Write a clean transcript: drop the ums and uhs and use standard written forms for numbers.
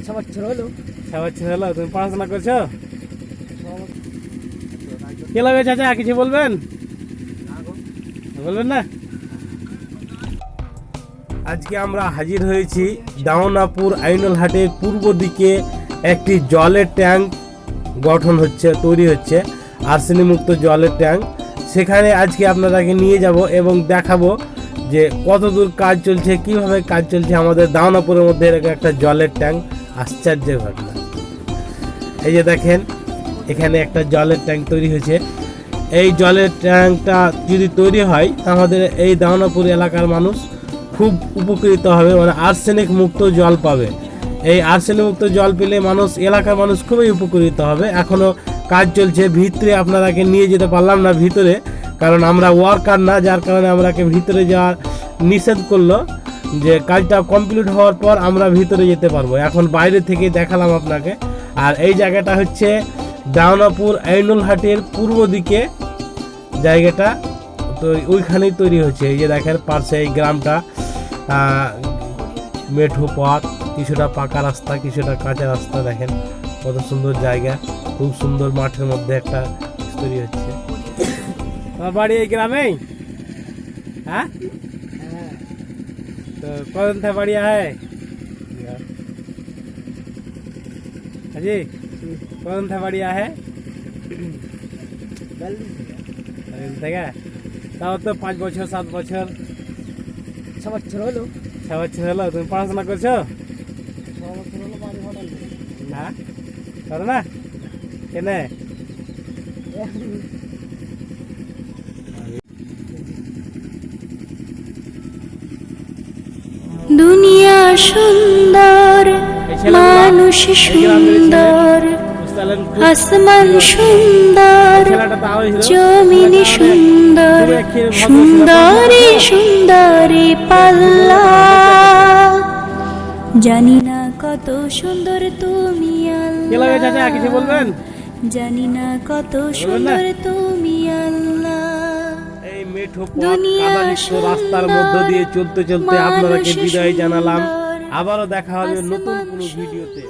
6 বছর হলো। 6 বছর হলো। তুমি পড়াশোনা করছো? কে লাগে চাচা, কিছু বলবেন? বলবেন না? আজকে আমরা হাজির হয়েছি দাওনাপুর আইনল হাটের পূর্ব দিকে একটি জলের ট্যাঙ্ক গঠন হচ্ছে, তৈরি হচ্ছে, আর্সেনিক মুক্ত জলের ট্যাঙ্ক। সেখানে আজকে আপনাদেরকে নিয়ে যাব এবং দেখাবো যে কতদূর কাজ চলছে, কিভাবে কাজ চলছে আমাদের দাওনাপুরের মধ্যে এরকম একটা জলের ট্যাঙ্ক। আশ্চর্যের ঘটনা, এই যে দেখেন এখানে একটা জলের ট্যাঙ্ক তৈরি হয়েছে। এই জলের ট্যাঙ্কটা যদি তৈরি হয় আমাদের এই দাওনাপুর এলাকার মানুষ খুব উপকৃত হবে, মানে আর্সেনিক মুক্ত জল পাবে। এই আর্সেনিক মুক্ত জল পেলে মানুষ, এলাকার মানুষ খুবই উপকৃত হবে। এখনও কাজ চলছে, ভিতরে আপনারাকে নিয়ে যেতে পারলাম না ভিতরে, কারণ আমরা ওয়ার্কার না, যার কারণে আমরাকে ভিতরে যাওয়ার নিষেধ করলো, যে কাজটা কমপ্লিট হওয়ার পর আমরা ভিতরে যেতে পারবো। এখন বাইরে থেকে দেখালাম আপনাকে। আর এই জায়গাটা হচ্ছে দাওনাপুর আইনল হাটের পূর্ব দিকে জায়গাটা, তো ওইখানেই তৈরি হচ্ছে। এই যে দেখেন পাশে এই গ্রামটা, মেঠো পথ, কিছুটা পাকা রাস্তা, কিছুটা কাঁচা রাস্তা। দেখেন কত সুন্দর জায়গা, খুব সুন্দর মাঠের মধ্যে একটা তৈরি হচ্ছে। তোমার বাড়ি এই গ্রামেই? হ্যাঁ, তো कौन था बढ़िया है जी? कौन था बढ़िया है? দেখা তাও তো 5 বছর 7 বছর 6 বছর হলো। 6 বছর হলো। তুমি পড়াশোনা করছো? 6 বছর হলো বাড়ি ভাড়া নেই। না করো না কেন? দুনিয়া সুন্দর, মানুষ সুন্দর, আসমান সুন্দর, জমিন সুন্দর, সুন্দরী সুন্দরী পাল্লা। জানি না কত সুন্দর তুমি আল্লাহ, কিছু বলবেন? জানি না কত সুন্দর তুমি আল্লাহ। এই মেঠো পথ, কাদাযুক্ত রাস্তার মধ্য দিয়ে চলতে চলতে আপনাদেরকে বিদায় জানালাম। আবারও দেখা হবে নতুন কোনো ভিডিওতে।